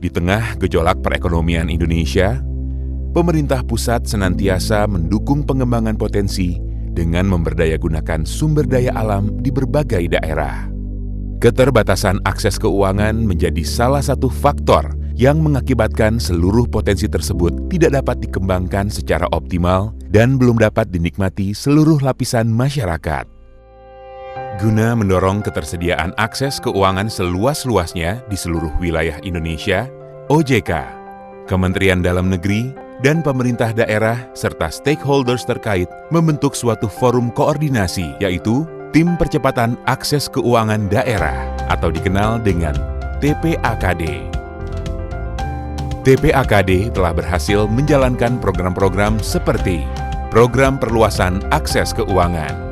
Di tengah gejolak perekonomian Indonesia, pemerintah pusat senantiasa mendukung pengembangan potensi dengan memberdayagunakan sumber daya alam di berbagai daerah. Keterbatasan akses keuangan menjadi salah satu faktor yang mengakibatkan seluruh potensi tersebut tidak dapat dikembangkan secara optimal dan belum dapat dinikmati seluruh lapisan masyarakat. Guna mendorong ketersediaan akses keuangan seluas-luasnya di seluruh wilayah Indonesia, OJK, Kementerian Dalam Negeri, dan pemerintah daerah serta stakeholders terkait membentuk suatu forum koordinasi, yaitu Tim Percepatan Akses Keuangan Daerah atau dikenal dengan TPAKD. TPAKD telah berhasil menjalankan program-program seperti Program Perluasan Akses Keuangan,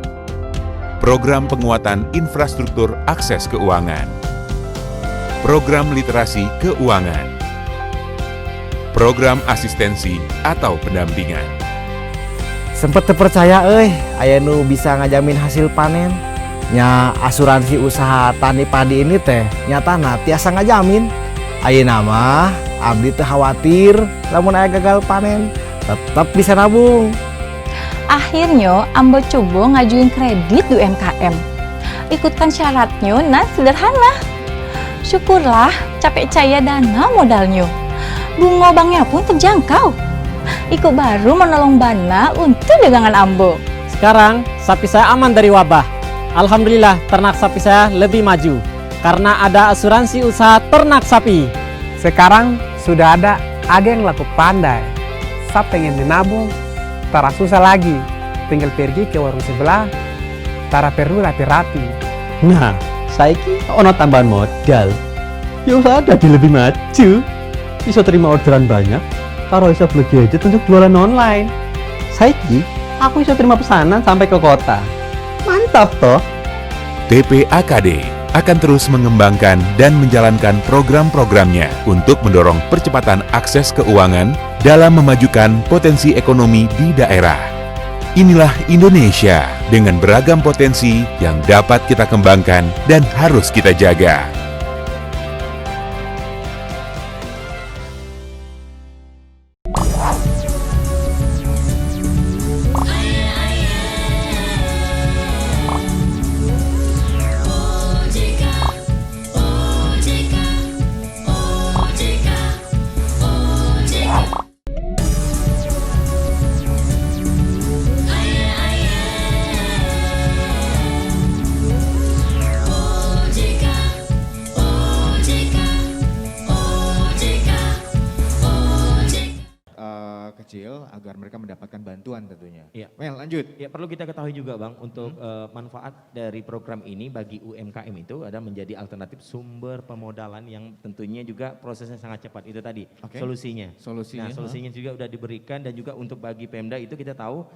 Program Penguatan Infrastruktur Akses Keuangan, Program Literasi Keuangan, Program Asistensi atau Pendampingan. Sempet terpercaya aya nu bisa ngajamin hasil panen. Nya asuransi usaha tani padi ini teh nyatana tiasa ngajamin. Ayeuna mah abdi teu khawatir lamun aya gagal panen, tetep bisa nabung. Akhirnya ambo coba ngajuin kredit di UMKM. Ikutkan syaratnya nah sederhana. Syukurlah capek caya dana modalnya. Bunga banknya pun terjangkau. Iku baru menolong bana untuk dagangan ambo. Sekarang sapi saya aman dari wabah. Alhamdulillah ternak sapi saya lebih maju karena ada asuransi usaha ternak sapi. Sekarang sudah ada agen laku pandai. Saya pengen menabung, tak susah lagi. Tinggal pergi ke warung sebelah, tak perlu rapi-rapi. Nah, saiki ono tambahan modal. Ya usaha jadi lebih maju. Bisa terima orderan banyak, karo bisa beli gadget untuk jualan online. Saiki aku bisa terima pesanan sampai ke kota. Mantap toh. TPAKD akan terus mengembangkan dan menjalankan program-programnya untuk mendorong percepatan akses keuangan dalam memajukan potensi ekonomi di daerah. Inilah Indonesia dengan beragam potensi yang dapat kita kembangkan dan harus kita jaga. Kecil agar mereka mendapatkan bantuan tentunya. Iya. Mel, lanjut. Ya, perlu kita ketahui juga Bang, untuk manfaat dari program ini bagi UMKM itu ada menjadi alternatif sumber pemodalan yang tentunya juga prosesnya sangat cepat. Itu tadi solusinya. Nah, solusinya juga sudah diberikan dan juga untuk bagi Pemda itu kita tahu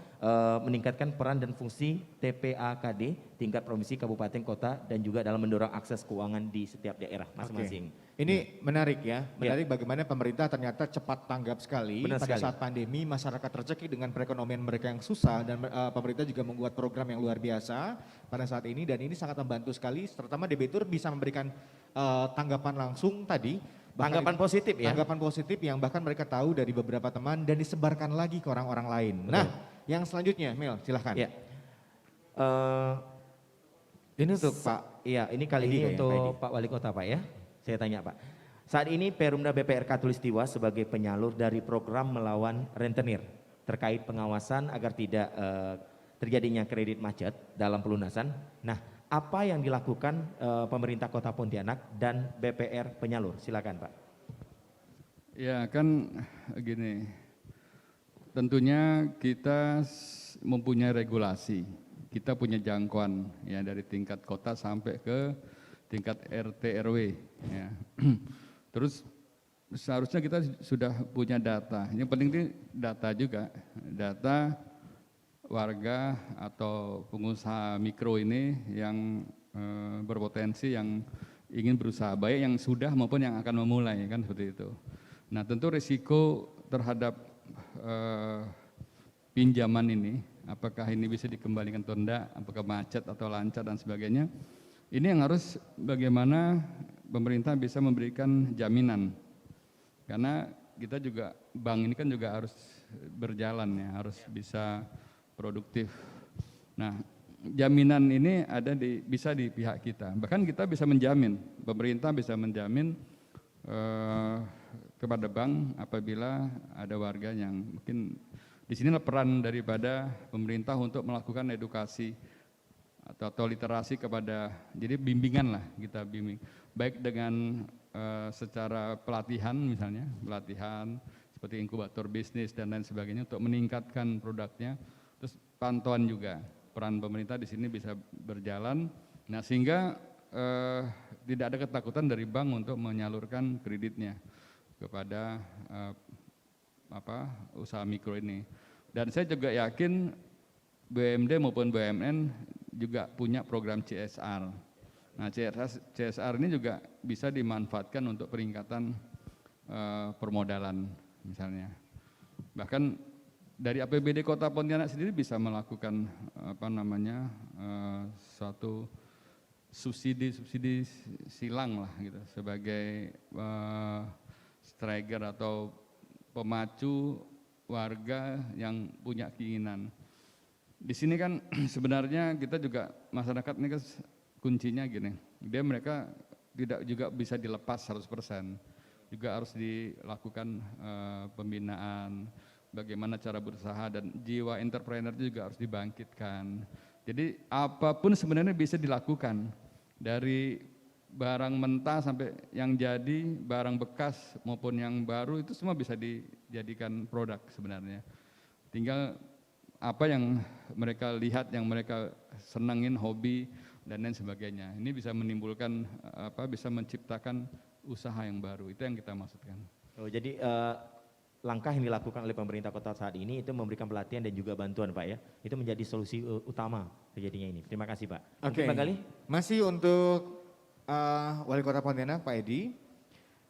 meningkatkan peran dan fungsi TPAKD tingkat provinsi, kabupaten, kota dan juga dalam mendorong akses keuangan di setiap daerah masing-masing. Ini menarik ya, menarik bagaimana pemerintah ternyata cepat tanggap sekali pada saat pandemi, masyarakat tercekik dengan perekonomian mereka yang susah dan pemerintah juga membuat program yang luar biasa pada saat ini dan ini sangat membantu sekali, terutama debitur bisa memberikan tanggapan langsung tadi. Tanggapan positif ya? Tanggapan positif yang bahkan mereka tahu dari beberapa teman dan disebarkan lagi ke orang-orang lain. Betul. Nah, yang selanjutnya Mel, silahkan. Ya. Ini untuk Pak. Iya, ini kali ini untuk Pak Wali Kota Pak ya. Saya tanya Pak, saat ini Perumda BPR Katulistiwa sebagai penyalur dari program melawan rentenir terkait pengawasan agar tidak terjadinya kredit macet dalam pelunasan. Nah, apa yang dilakukan pemerintah Kota Pontianak dan BPR penyalur? Silakan Pak. Ya kan gini, tentunya kita mempunyai regulasi, kita punya jangkauan ya dari tingkat kota sampai ke tingkat RT RW ya. Terus seharusnya kita sudah punya data. Yang penting ini data juga, data warga atau pengusaha mikro ini yang berpotensi yang ingin berusaha, baik yang sudah maupun yang akan memulai kan seperti itu. Nah, tentu risiko terhadap pinjaman ini, apakah ini bisa dikembalikan atau tidak, apakah macet atau lancar dan sebagainya. Ini yang harus bagaimana pemerintah bisa memberikan jaminan Karena kita juga, bank ini kan juga harus berjalan ya, harus bisa produktif. Nah, jaminan ini bisa di pihak kita. Bahkan kita bisa menjamin, pemerintah bisa menjamin kepada bank apabila ada warga yang mungkin, di sinilah peran daripada pemerintah untuk melakukan edukasi atau literasi kepada, jadi bimbingan lah, kita bimbing baik dengan secara pelatihan, misalnya pelatihan seperti inkubator bisnis dan lain sebagainya untuk meningkatkan produknya, terus pantauan juga, peran pemerintah di sini bisa berjalan. Nah, sehingga tidak ada ketakutan dari bank untuk menyalurkan kreditnya kepada usaha mikro ini. Dan saya juga yakin BUMD maupun BUMN juga punya program CSR. Nah, CSR ini juga bisa dimanfaatkan untuk peningkatan permodalan misalnya. Bahkan dari APBD Kota Pontianak sendiri bisa melakukan suatu subsidi silang lah gitu, sebagai trigger atau pemacu warga yang punya keinginan. Di sini kan sebenarnya kita juga, masyarakat ini kan kuncinya gini, mereka tidak juga bisa dilepas 100%, juga harus dilakukan pembinaan, bagaimana cara berusaha, dan jiwa entrepreneur juga harus dibangkitkan. Jadi apapun sebenarnya bisa dilakukan, dari barang mentah sampai yang jadi, barang bekas maupun yang baru, itu semua bisa dijadikan produk sebenarnya. Tinggal apa yang mereka lihat, yang mereka senangin, hobi dan lain sebagainya. Ini bisa menimbulkan bisa menciptakan usaha yang baru. Itu yang kita maksudkan. Oh, jadi langkah yang dilakukan oleh pemerintah kota saat ini itu memberikan pelatihan dan juga bantuan, Pak ya. Itu menjadi solusi utama terjadinya ini. Terima kasih, Pak. Oke. Pak Gali? Masih untuk Wali Kota Pontianak, Pak Edi.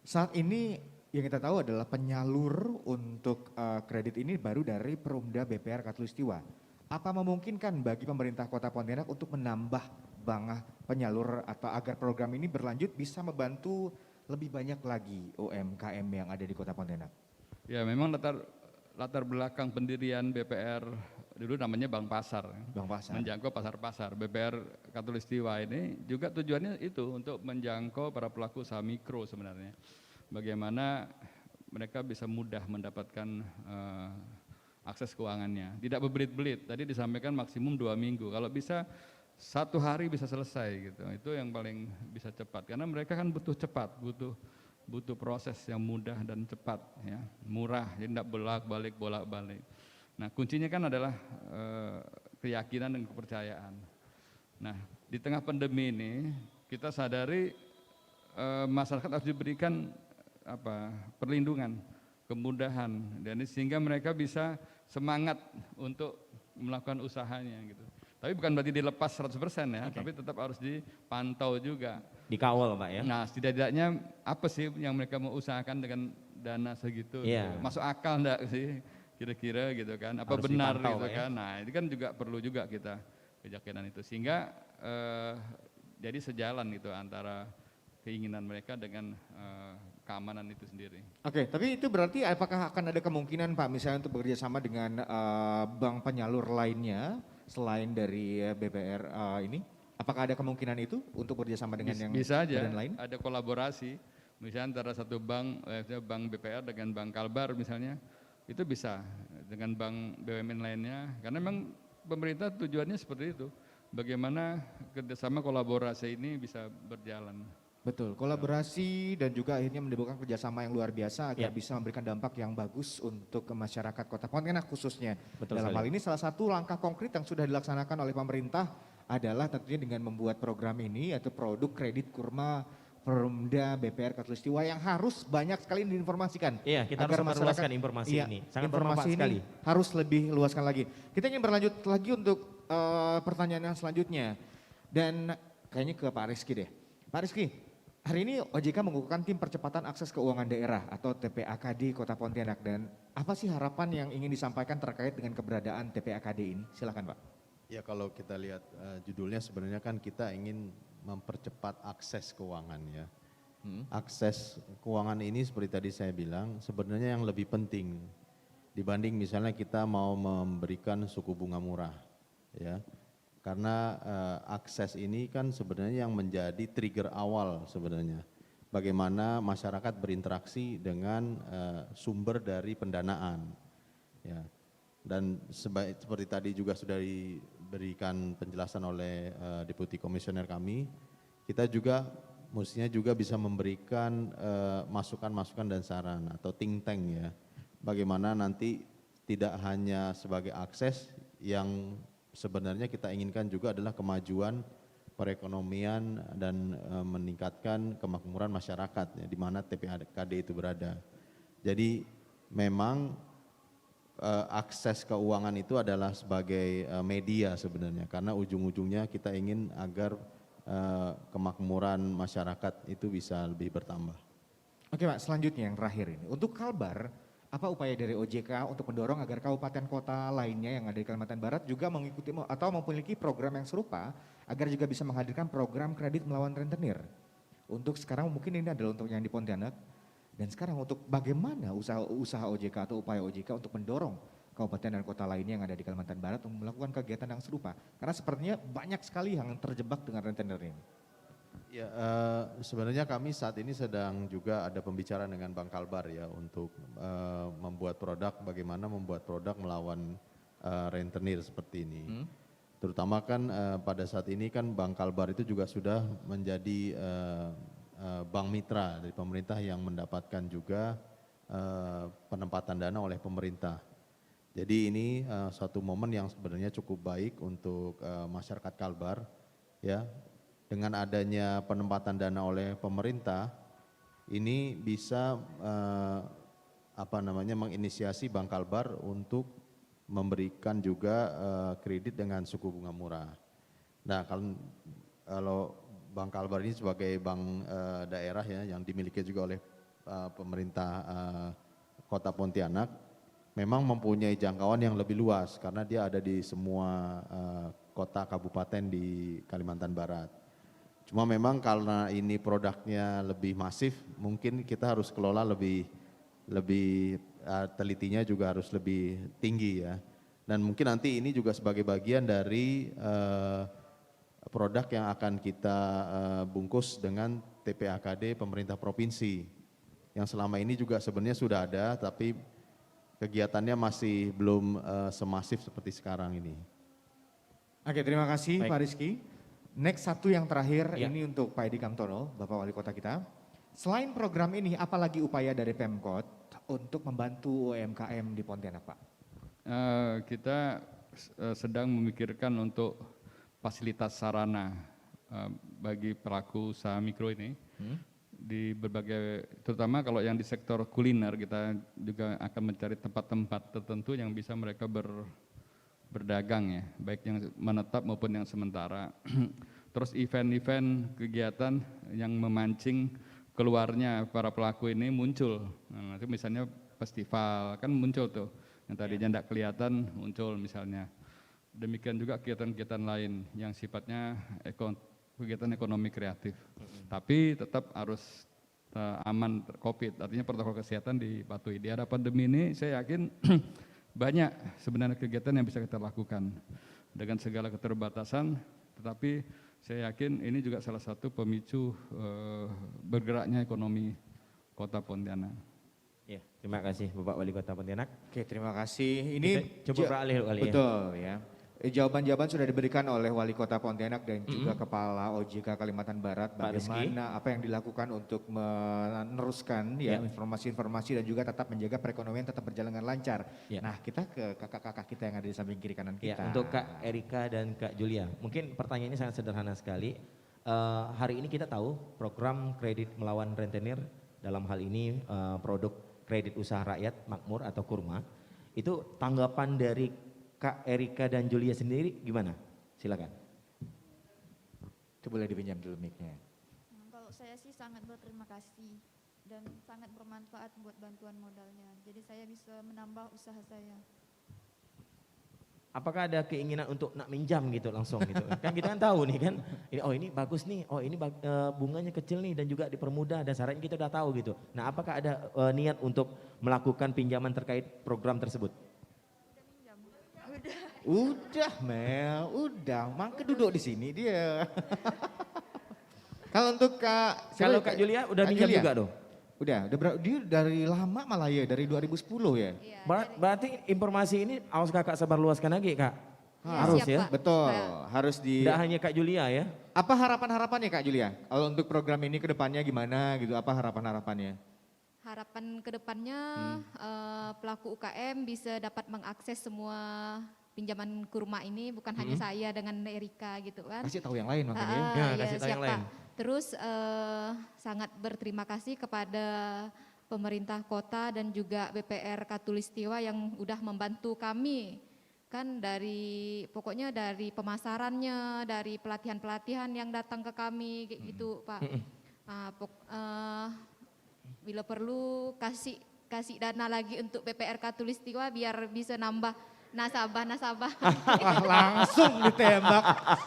Saat ini yang kita tahu adalah penyalur untuk kredit ini baru dari Perumda BPR Katulistiwa. Apa memungkinkan bagi pemerintah Kota Pontianak untuk menambah bank penyalur atau agar program ini berlanjut bisa membantu lebih banyak lagi UMKM yang ada di Kota Pontianak? Ya, memang latar belakang pendirian BPR dulu namanya Bank Pasar. Bank Pasar. Menjangkau pasar-pasar. BPR Katulistiwa ini juga tujuannya itu untuk menjangkau para pelaku usaha mikro sebenarnya. Bagaimana mereka bisa mudah mendapatkan akses keuangannya. Tidak berbelit-belit, tadi disampaikan maksimum 2 minggu. Kalau bisa 1 hari bisa selesai gitu. Itu yang paling bisa cepat. Karena mereka kan butuh cepat, butuh proses yang mudah dan cepat, ya, murah, jadi tidak bolak-balik. Nah, kuncinya kan adalah keyakinan dan kepercayaan. Nah, di tengah pandemi ini kita sadari masyarakat harus diberikan perlindungan, kemudahan, dan sehingga mereka bisa semangat untuk melakukan usahanya gitu. Tapi bukan berarti dilepas 100% ya, tapi tetap harus dipantau juga. Dikawal, Pak ya. Nah, setidaknya apa sih yang mereka mau usahakan dengan dana segitu? Yeah. Gitu. Masuk akal enggak sih kira-kira gitu kan? Apa harus benar dipantau, gitu kan? Nah, itu kan juga perlu juga kita keyakinan itu. Sehingga jadi sejalan gitu antara keinginan mereka dengan keamanan itu sendiri. Oke, tapi itu berarti apakah akan ada kemungkinan Pak misalnya untuk bekerja sama dengan bank penyalur lainnya selain dari BPR ini? Apakah ada kemungkinan itu untuk bekerja sama dengan yang bisa aja, lain? ada kolaborasi, misalnya antara satu bank BPR dengan bank Kalbar misalnya, itu bisa dengan bank BUMN lainnya, karena memang pemerintah tujuannya seperti itu, bagaimana kerjasama kolaborasi ini bisa berjalan. Betul, kolaborasi dan juga akhirnya menimbulkan kerjasama yang luar biasa agar bisa memberikan dampak yang bagus untuk ke masyarakat Kota Pontianak khususnya. Betul Dalam sekali. hal ini salah satu langkah konkret yang sudah dilaksanakan oleh pemerintah adalah tentunya dengan membuat program ini yaitu produk kredit kurma Perumda BPR Katulistiwa yang harus banyak sekali diinformasikan. Iya, kita harus meluaskan informasi ini. Sangat bermanfaat sekali. Harus lebih luaskan lagi. Kita ingin berlanjut lagi untuk pertanyaan yang selanjutnya. Dan kayaknya ke Pak Rizky deh. Pak Rizky, hari ini OJK mengukuhkan tim percepatan akses keuangan daerah atau TPAKD Kota Pontianak. Dan apa sih harapan yang ingin disampaikan terkait dengan keberadaan TPAKD ini? Silakan Pak. Ya, kalau kita lihat judulnya sebenarnya kan kita ingin mempercepat akses keuangan ya. akses keuangan ini seperti tadi saya bilang sebenarnya yang lebih penting dibanding misalnya kita mau memberikan suku bunga murah, ya. Karena akses ini kan sebenarnya yang menjadi trigger awal sebenarnya. Bagaimana masyarakat berinteraksi dengan sumber dari pendanaan, ya. Dan seperti tadi juga sudah diberikan penjelasan oleh Deputi Komisioner kami, kita juga mestinya juga bisa memberikan masukan-masukan dan saran atau think tank, ya. Bagaimana nanti tidak hanya sebagai akses, yang sebenarnya kita inginkan juga adalah kemajuan perekonomian dan meningkatkan kemakmuran masyarakat, ya, di mana TPAKD itu berada. Jadi memang akses keuangan itu adalah sebagai media sebenarnya, karena ujung-ujungnya kita ingin agar kemakmuran masyarakat itu bisa lebih bertambah. Oke Pak, selanjutnya yang terakhir ini, untuk Kalbar, apa upaya dari OJK untuk mendorong agar kabupaten kota lainnya yang ada di Kalimantan Barat juga mengikuti atau memiliki program yang serupa agar juga bisa menghadirkan program kredit melawan rentenir? Untuk sekarang mungkin ini adalah untuk yang di Pontianak, dan sekarang untuk bagaimana usaha OJK atau upaya OJK untuk mendorong kabupaten dan kota lainnya yang ada di Kalimantan Barat untuk melakukan kegiatan yang serupa? Karena sepertinya banyak sekali yang terjebak dengan rentenir ini. Ya, sebenarnya kami saat ini sedang juga ada pembicaraan dengan Bank Kalbar, ya, untuk membuat produk, bagaimana membuat produk melawan rentenir seperti ini. Terutama kan pada saat ini kan Bank Kalbar itu juga sudah menjadi bank mitra dari pemerintah yang mendapatkan juga penempatan dana oleh pemerintah. Jadi ini suatu momen yang sebenarnya cukup baik untuk masyarakat Kalbar, ya. Dengan adanya penempatan dana oleh pemerintah, ini bisa menginisiasi Bank Kalbar untuk memberikan juga kredit dengan suku bunga murah. Nah, kalau Bank Kalbar ini sebagai bank daerah, ya, yang dimiliki juga oleh pemerintah Kota Pontianak, memang mempunyai jangkauan yang lebih luas karena dia ada di semua kota kabupaten di Kalimantan Barat. Cuma memang karena ini produknya lebih masif, mungkin kita harus kelola lebih telitinya juga harus lebih tinggi, ya. Dan mungkin nanti ini juga sebagai bagian dari produk yang akan kita bungkus dengan TPAKD pemerintah provinsi. Yang selama ini juga sebenarnya sudah ada, tapi kegiatannya masih belum semasif seperti sekarang ini. Oke, terima kasih Baik. Pak Rizky. Next, satu yang terakhir, ini untuk Pak Edi Kamtono, Bapak Wali Kota kita. Selain program ini, apalagi upaya dari Pemkot untuk membantu UMKM di Pontianak, Pak? Kita sedang memikirkan untuk fasilitas sarana bagi pelaku usaha mikro ini. Di berbagai, terutama kalau yang di sektor kuliner, kita juga akan mencari tempat-tempat tertentu yang bisa mereka berdagang, ya, baik yang menetap maupun yang sementara. Terus event-event kegiatan yang memancing keluarnya para pelaku ini muncul. Nah, nanti misalnya festival kan muncul tuh, yang tadinya tidak kelihatan muncul misalnya. Demikian juga kegiatan-kegiatan lain yang sifatnya kegiatan ekonomi kreatif. Tapi tetap harus aman COVID, artinya protokol kesehatan dipatuhi. Di era pandemi ini saya yakin banyak sebenarnya kegiatan yang bisa kita lakukan dengan segala keterbatasan, tetapi saya yakin ini juga salah satu pemicu bergeraknya ekonomi Kota Pontianak. Ya, terima kasih Bapak Wali Kota Pontianak. Oke, terima kasih. Ini kita coba beralih kali, betul, ya. Jawaban-jawaban sudah diberikan oleh Wali Kota Pontianak dan juga Kepala OJK Kalimantan Barat, bagaimana apa yang dilakukan untuk meneruskan, ya, informasi-informasi dan juga tetap menjaga perekonomian tetap berjalan dengan lancar. Nah, kita ke kakak-kakak kita yang ada di samping kiri kanan kita. Untuk Kak Erika dan Kak Julia, mungkin pertanyaannya sangat sederhana sekali. Hari ini kita tahu program kredit melawan rentenir, dalam hal ini produk kredit usaha rakyat makmur atau kurma, itu tanggapan dari Kak Erika dan Julia sendiri gimana? Silakan. Itu boleh dipinjam dulu mic-nya. Kalau saya sih sangat berterima kasih dan sangat bermanfaat buat bantuan modalnya. Jadi saya bisa menambah usaha saya. apakah ada keinginan untuk nak minjam gitu langsung gitu? Kan kita kan tahu nih kan, oh ini bagus nih, oh ini bunganya kecil nih dan juga dipermudah dan syaratnya kita udah tahu gitu. Nah apakah ada niat untuk melakukan pinjaman terkait program tersebut? Udah Mel, udah. Mangke duduk di sini dia. Kalau untuk Kak Julia udah minjam juga dong? Udah dia dari lama malah ya, dari 2010 ya. Berarti informasi ini harus kakak sebarluaskan lagi kak? Harus ya? Betul, harus Tidak hanya Kak Julia ya? Apa harapan-harapannya Kak Julia? Kalau untuk program ini ke depannya gimana gitu, apa harapan-harapannya? Harapan ke depannya pelaku UKM bisa dapat mengakses semua pinjaman kurma ini, bukan hanya saya dengan Erika gitu kan. Kasih tahu yang lain makanya. Kasih tahu yang lain. Terus sangat berterima kasih kepada pemerintah kota dan juga BPR Katulistiwa yang udah membantu kami. Kan pokoknya dari pemasarannya, dari pelatihan-pelatihan yang datang ke kami kayak gitu Pak. Bila perlu kasih dana lagi untuk BPR Katulistiwa biar bisa nambah nasabah. Langsung ditembak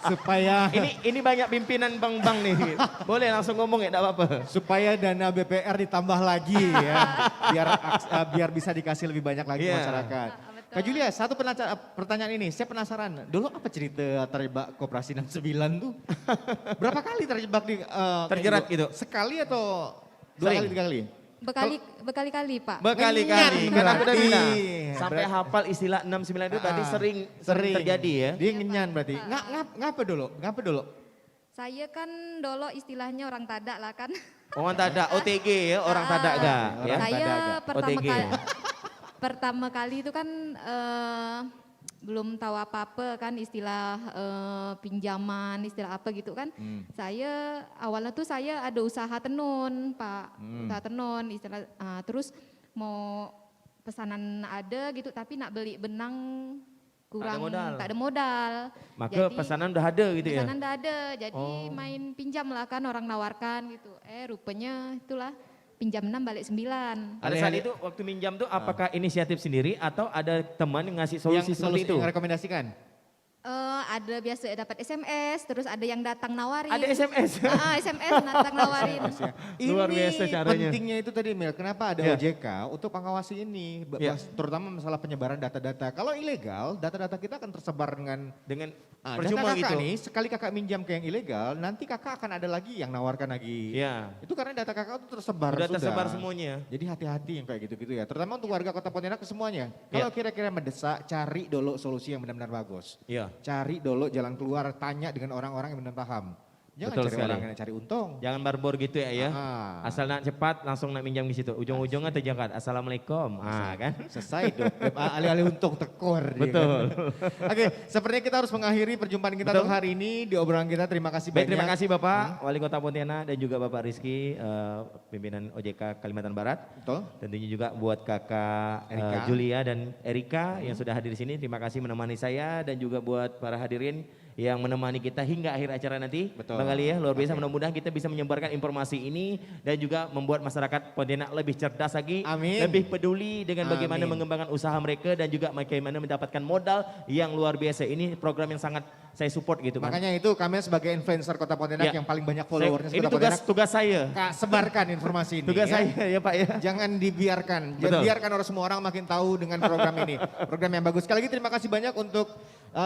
supaya ini banyak pimpinan bank-bank nih. Boleh langsung ngomong ya, enggak apa-apa. Supaya dana BPR ditambah lagi ya. biar bisa dikasih lebih banyak lagi masyarakat. Kak Julia, satu pertanyaan ini, saya penasaran. Dulu apa cerita terjebak Koperasi 69 tuh? Berapa kali terjebak terjerat gitu? Sekali atau 2 kali, 3 kali? Berkali-kali Pak. Berkali-kali, kan aku udah bilang. Sampai hafal istilah 69 itu berarti sering terjadi ya. Dia ngenyan berarti. Ngapa dulu? Saya kan dulu istilahnya orang tadak lah kan. Orang tadak, OTG ya, orang tadak gak? Saya pertama kali itu kan belum tahu apa-apa kan istilah pinjaman, istilah apa gitu kan. Saya awalnya tuh saya ada usaha tenun Pak, usaha tenun istilah. Terus mau pesanan ada gitu tapi nak beli benang kurang, tak ada modal. Maka jadi, pesanan udah ada gitu ya? Pesanan udah ada, jadi main pinjam lah kan, orang nawarkan gitu. Rupanya itulah pinjam 6 balik 9. Pada saat itu waktu minjam tuh apakah inisiatif sendiri atau ada teman yang ngasih solusi seperti itu? Yang rekomendasikan? Ada biasa dapat SMS, terus ada yang datang nawarin. Ada SMS? SMS datang nawarin. Luar biasa caranya. Pentingnya itu tadi Mel, kenapa ada OJK untuk mengawasi ini, terutama masalah penyebaran data-data. Kalau ilegal, data-data kita akan tersebar dengan percuma data kakak gitu. Nih, sekali kakak minjam ke yang ilegal, nanti kakak akan ada lagi yang nawarkan lagi. Itu karena data kakak itu tersebar sudah tersebar semuanya. Jadi hati-hati yang kayak gitu-gitu ya, terutama untuk warga Kota Pontianak semuanya. Kalau kira-kira mendesak, cari dulu solusi yang benar-benar bagus. Cari dulu jalan keluar, tanya dengan orang-orang yang benar paham. Jangan Betul cari sekali. orang yang cari untung. Jangan barbor gitu ya. Asal nak cepat langsung nak minjam di situ. Ujung-ujungnya terjangkat. Assalamualaikum. Kan? Selesai dong. Alih-alih untung tekor. Betul. Kan? Oke, sepertinya kita harus mengakhiri perjumpaan kita untuk hari ini di obrolan kita. Terima kasih banyak. Terima kasih Bapak Wali Kota Pontianak dan juga Bapak Rizky, pimpinan OJK Kalimantan Barat. Betul. Tentunya juga buat Kakak Julia dan Erika yang sudah hadir di sini. Terima kasih menemani saya dan juga buat para hadirin yang menemani kita hingga akhir acara nanti. Betul. Bang Ali ya, luar biasa. Mudah-mudahan kita bisa menyebarkan informasi ini dan juga membuat masyarakat Pontianak lebih cerdas lagi, lebih peduli dengan bagaimana mengembangkan usaha mereka dan juga bagaimana mendapatkan modal yang luar biasa. Ini program yang sangat saya support gitu kan. Makanya itu kami sebagai influencer Kota Pontianak yang paling banyak followersnya. Ini tugas saya. Sebarkan informasi ini. Tugas saya ya Pak ya. Jangan dibiarkan. Biarkan orang semua orang makin tahu dengan program ini. Program yang bagus. Sekali lagi terima kasih banyak untuk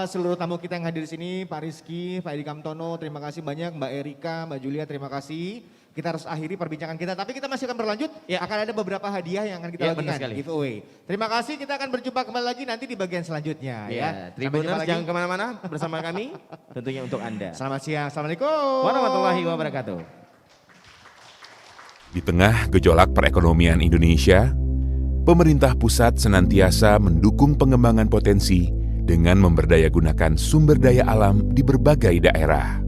seluruh tamu kita yang hadir di sini, Pak Rizky, Pak Edi Kamtono, terima kasih banyak, Mbak Erika, Mbak Julia, terima kasih. Kita harus akhiri perbincangan kita, tapi kita masih akan berlanjut. Akan ada beberapa hadiah yang akan kita bagikan, giveaway. Terima kasih, kita akan berjumpa kembali lagi nanti di bagian selanjutnya. Tribuners jangan kemana-mana bersama kami, tentunya untuk Anda. Selamat siang, Assalamualaikum warahmatullahi wabarakatuh. Di tengah gejolak perekonomian Indonesia, pemerintah pusat senantiasa mendukung pengembangan potensi dengan memberdayagunakan sumber daya alam di berbagai daerah.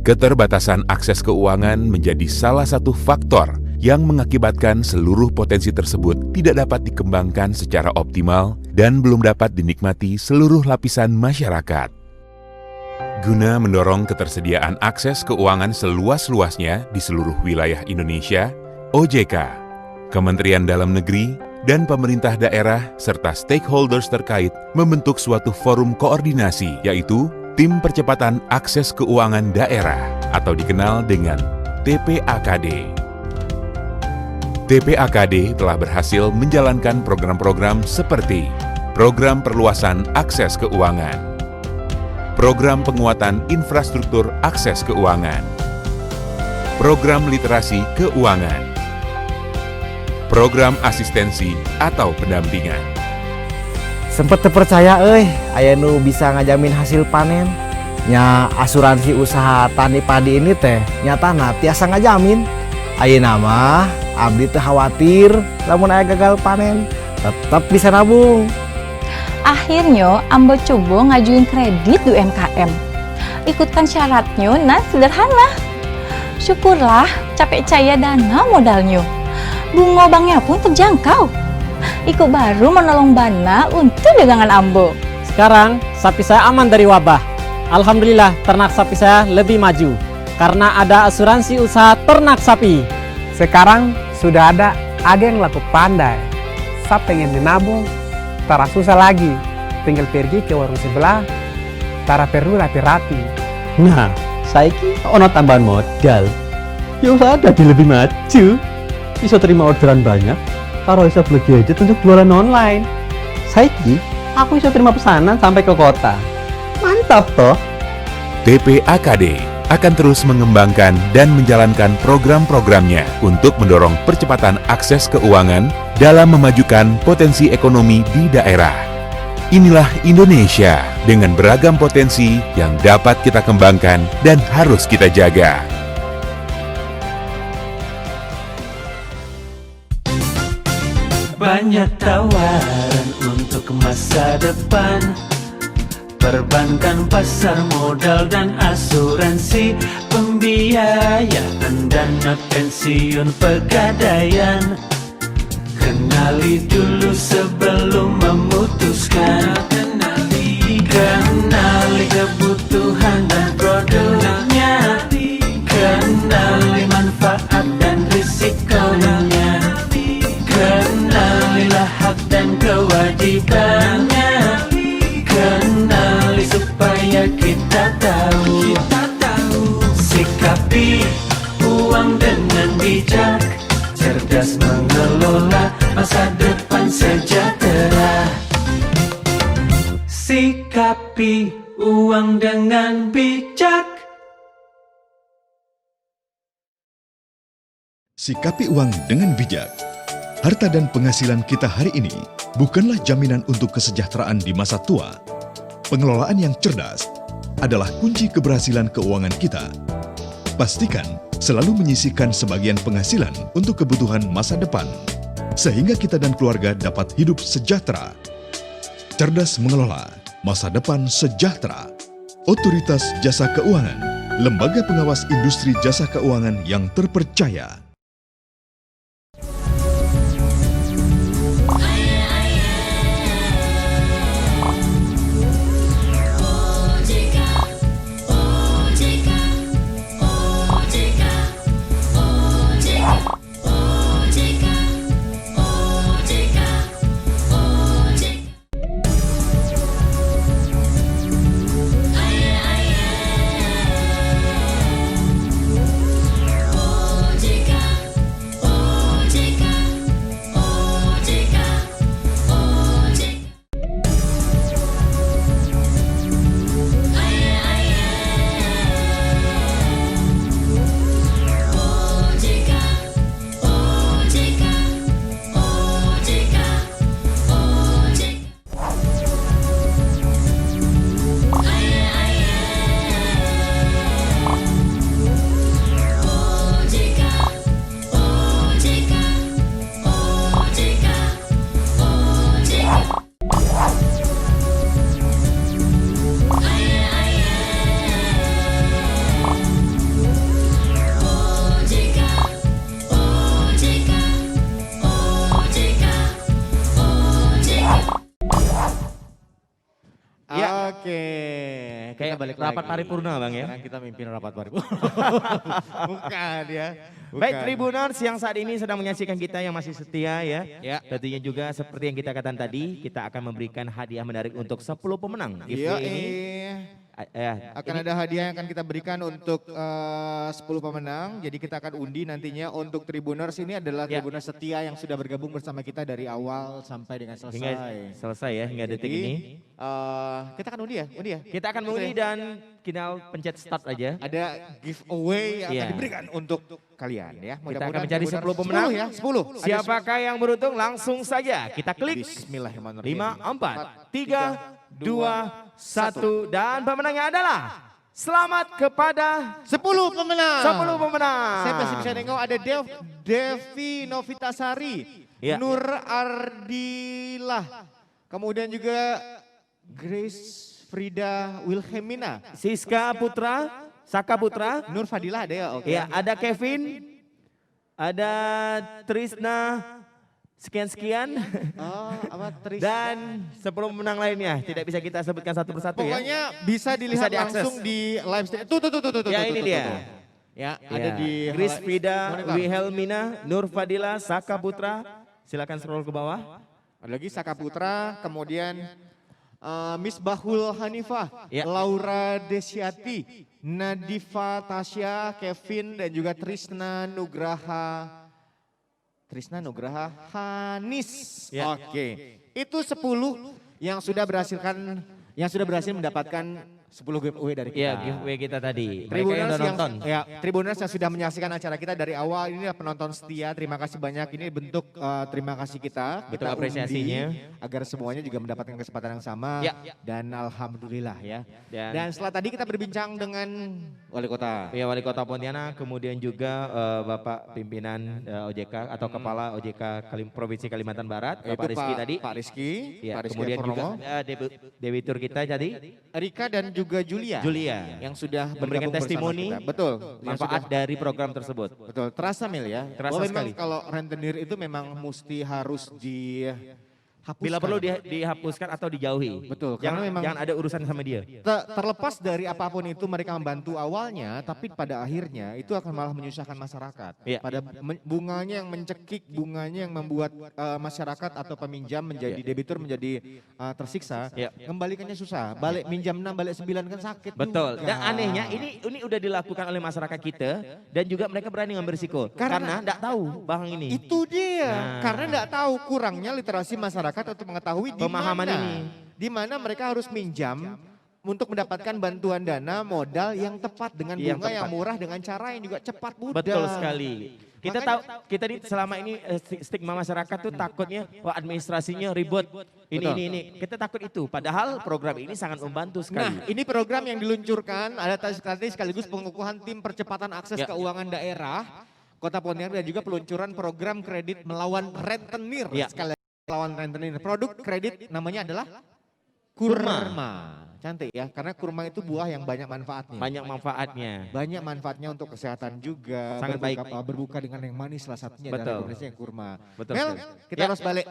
Keterbatasan akses keuangan menjadi salah satu faktor yang mengakibatkan seluruh potensi tersebut tidak dapat dikembangkan secara optimal dan belum dapat dinikmati seluruh lapisan masyarakat. Guna mendorong ketersediaan akses keuangan seluas-luasnya di seluruh wilayah Indonesia, OJK, Kementerian Dalam Negeri, dan pemerintah daerah serta stakeholders terkait membentuk suatu forum koordinasi, yaitu Tim Percepatan Akses Keuangan Daerah atau dikenal dengan TPAKD. TPAKD telah berhasil menjalankan program-program seperti Program Perluasan Akses Keuangan, Program Penguatan Infrastruktur Akses Keuangan, Program Literasi Keuangan, Program Asistensi atau Pendampingan. Sempet terpercaya aya nu bisa ngajamin hasil panen. Nya asuransi usaha tani padi ini teh nyatana tiasa ngajamin. Ayeuna mah abdi teu khawatir lamun aya gagal panen, tetap bisa nabung. Akhirnya ambo coba ngajuin kredit di UMKM. Ikutkan syaratnya nah sederhana. Syukurlah capek caya dana modalnya. Bunga banknya pun terjangkau. Ikut baru menolong Bana untuk dagangan ambo. Sekarang sapi saya aman dari wabah. Alhamdulillah ternak sapi saya lebih maju karena ada asuransi usaha ternak sapi. Sekarang sudah ada agen laku pandai. Saya pengen menabung, tara susah lagi. Tinggal pergi ke warung sebelah, tara perlu rapi-rapi. Nah, saiki ono tambahan modal. Ya usaha jadi lebih maju. Bisa terima orderan banyak, karo bisa beli gadget untuk jualan online. Saiki aku bisa terima pesanan sampai ke kota. Mantap toh. TPAKD akan terus mengembangkan dan menjalankan program-programnya untuk mendorong percepatan akses keuangan dalam memajukan potensi ekonomi di daerah. Inilah Indonesia dengan beragam potensi yang dapat kita kembangkan dan harus kita jaga. Banyak tawaran untuk masa depan, perbankan, pasar modal, dan asuransi, pembiayaan, dana pensiun, pegadaian. Kenali dulu sebelum memutuskan. Kenali kebutuhan dan produknya. Kenali manfaat dan risikonya. Kenalilah hak dan kewajibannya. Kenali supaya kita tahu. Sikapi uang dengan bijak, cerdas mengelola masa depan sejahtera. Sikapi uang dengan bijak. Sikapi uang dengan bijak. Harta dan penghasilan kita hari ini bukanlah jaminan untuk kesejahteraan di masa tua. Pengelolaan yang cerdas adalah kunci keberhasilan keuangan kita. Pastikan selalu menyisihkan sebagian penghasilan untuk kebutuhan masa depan, sehingga kita dan keluarga dapat hidup sejahtera. Cerdas mengelola masa depan sejahtera. Otoritas Jasa Keuangan, lembaga pengawas industri jasa keuangan yang terpercaya. Oke, Kayak balik rapat lagi. paripurna Bang ya. Sekarang kita mimpin rapat paripurna. Bukan ya. Baik Tribuners yang saat ini sedang menyaksikan kita yang masih setia ya. Ya. Tentunya juga seperti yang kita katakan tadi, kita akan memberikan hadiah menarik untuk 10 pemenang Iya, giveaway ini. Akan ada hadiah yang akan kita berikan untuk 10 pemenang. Jadi kita akan undi nantinya untuk Tribuners ini adalah Tribuners setia yang sudah bergabung bersama kita dari awal sampai dengan selesai. Hingga selesai ya, hingga detik ini. Kita akan undi ya? Kita akan mengundi dan kita pencet start aja. Ada giveaway yang Iya. akan diberikan untuk kalian ya. Kita akan mencari 10 pemenang. 10 ya, 10. Siapakah yang beruntung? Langsung saja kita klik. Bismillahirrahmanirrahim. 5, 4, 3, 2, 1. Dan pemenangnya adalah selamat kepada 10 pemenang. 10 pemenang. Saya masih bisa nengok ada Devi Novitasari, Ya. Nur Ardilah, kemudian juga Grace Frida Wilhelmina, Siska Putra, Saka Putra, Nur Fadilah ada ya? Oke. Ya, ada Kevin, ada Trisna, sekian-sekian. Oh, apa Trisna? Dan 10 pemenang lainnya. Tidak bisa kita sebutkan satu persatu ya. Pokoknya bisa dilihat diakses. langsung di live stream. Tuh. Ya ini dia. Ya, ada di Grace Frida, Wilhelmina, Nur Fadila, Saka Putra. Silakan scroll ke bawah. Ada lagi Saka Putra, kemudian Misbahul Hanifah, Ya. Laura Desyati, Nadifa Tasya, Kevin dan juga Trisna Nugraha Hanis. Ya. Oke. Itu 10 yang sudah berhasil mendapatkan 10 giveaway dari kita. Ya, giveaway kita tadi. Mereka yang Tribuners udah nonton. Tribuners yang sudah menyaksikan acara kita dari awal, ini penonton setia, terima kasih banyak. Ini bentuk terima kasih kita. Bentuk Kita apresiasinya. undi agar semuanya juga mendapatkan kesempatan yang sama. Ya. Dan alhamdulillah ya. Dan- Dan setelah tadi kita berbincang dengan Wali Kota. Ya, Wali Kota Pontianak, kemudian juga Bapak Pimpinan OJK atau Kepala OJK Provinsi Kalimantan Barat, Yaitu Bapak Rizky tadi. Pak Rizky. Ya, Pak Rizky kemudian Purnomo. juga debitur kita tadi. Rika dan juga Julia. Julia. Yang sudah Memberikan bergabung testimoni. bersama kita. Betul. Yang Manfaat sudah- dari program tersebut. Betul, terasa Mil ya. Terasa Bahwa memang sekali. kalau rentenir itu memang mesti harus dihapuskan. Bila perlu dihapuskan atau dijauhi. Betul, karena memang jangan ada urusan sama dia. terlepas dari apapun itu mereka membantu awalnya, tapi pada akhirnya itu akan malah menyusahkan masyarakat. Iya. Pada bunganya yang mencekik, bunganya yang membuat masyarakat atau peminjam menjadi Iya. debitur menjadi tersiksa, Iya. kembalikannya susah. Balik minjam 6, balik 9 kan sakit. Betul. juga. Dan anehnya ini udah dilakukan oleh masyarakat kita dan juga mereka berani ngambil risiko karena enggak tahu bang ini. Itu dia, Nah. karena tidak tahu kurangnya literasi masyarakat untuk mengetahui Pemahaman ini. di mana mereka harus minjam untuk mendapatkan bantuan dana modal yang tepat dengan Yang bunga yang tepat. murah dengan cara yang juga cepat mudah. Betul sekali. Kita Makanya- tahu kita selama ini stigma masyarakat tuh takutnya wah administrasinya ribet. Betul. Ini. Kita takut itu. Padahal program ini sangat membantu sekali. Nah, ini program yang diluncurkan ada tadi sekaligus pengukuhan tim percepatan akses Ya. keuangan daerah Kota Pontianak dan juga peluncuran program kredit melawan rentenir. Ya. Sekali lagi, melawan rentenir. Produk kredit namanya adalah kurma. Cantik ya, karena kurma itu buah yang banyak manfaatnya. Banyak manfaatnya. Banyak manfaatnya untuk kesehatan juga. Sangat baik. Berbuka dengan yang manis salah satunya Betul. dan rekomendasi yang kurma. Betul Mel, sekali. kita Ya. harus balik.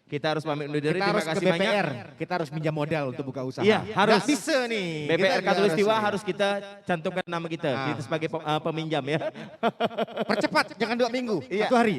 Kita harus pamit undur diri. Kita Terima harus ke kasih BPR. banyak. Kita harus minjam modal untuk buka usaha. Iya, harus. Nggak bisa nih. Kita BPR juga Katulistiwa harus harus kita cantumkan nama kita. Ah. Kita sebagai peminjam ya. percepat, jangan 2 minggu, Iya. 1 hari.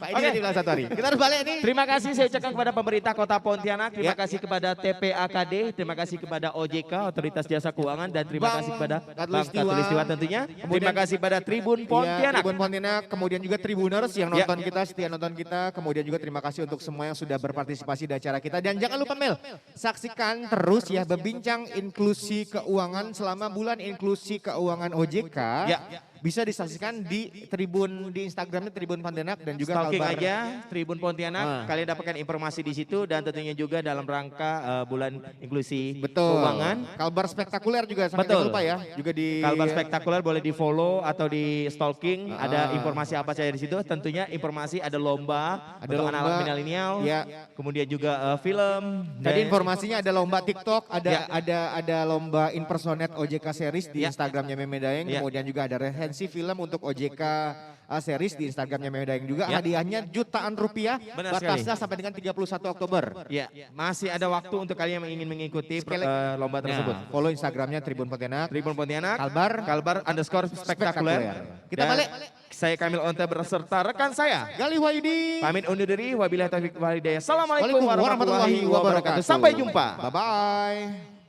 Pak ini Oke. tadi bilang 1 hari. Kita harus balik nih. Terima kasih saya ucapkan kepada pemerintah Kota Pontianak, terima kasih kepada TPAKD, terima kasih kepada OJK, Otoritas Jasa Keuangan, dan terima Bank kasih kepada Bank Katulistiwa. Katulistiwa tentunya. Kemudian- Terima kasih pada Tribun Iya, Pontianak. Tribun Pontianak, kemudian juga Tribuners yang Ya. nonton kita, setia nonton kita. Kemudian juga terima kasih untuk semua yang sudah berpartisipasi di acara kita. Dan jangan lupa Mel, saksikan terus ya berbincang inklusi keuangan selama bulan inklusi keuangan OJK. Ya. Bisa disaksikan di Tribun, di Instagramnya Tribun Pontianak dan juga Stalking Kalbar. aja Tribun Pontianak, Ah. kalian dapatkan informasi di situ dan tentunya juga dalam rangka bulan inklusi Betul. keuangan. Kalbar spektakuler juga sampai Betul. jangan lupa ya. Juga di Kalbar spektakuler boleh di follow atau di stalking. Ah. Ada informasi apa saja di situ. Tentunya informasi ada lomba, Ada untuk lomba, anak-anak milenial. ya. Kemudian juga film. Tadi dan- informasinya ada lomba TikTok, Ya. ada lomba impersonate OJK series di Ya. Instagramnya Meme Daeng, Ya. kemudian juga ada resensi film untuk OJK series di Instagramnya Medayang juga. Hadiahnya jutaan rupiah. Benar batasnya sampai dengan 31 Oktober. Ya, masih ada waktu untuk kalian yang ingin mengikuti lomba tersebut. Follow Instagramnya Tribun Pontianak. Tribun Pontianak. Kalbar _spektakuler. Kita balik. Saya Kamil Onta berserta rekan saya Gali Wahyudi. pamit undur diri. Wabillahi taufiq wal hidayah. Assalamualaikum Waalaikumsalam warahmatullahi wabarakatuh. Sampai jumpa. Bye bye.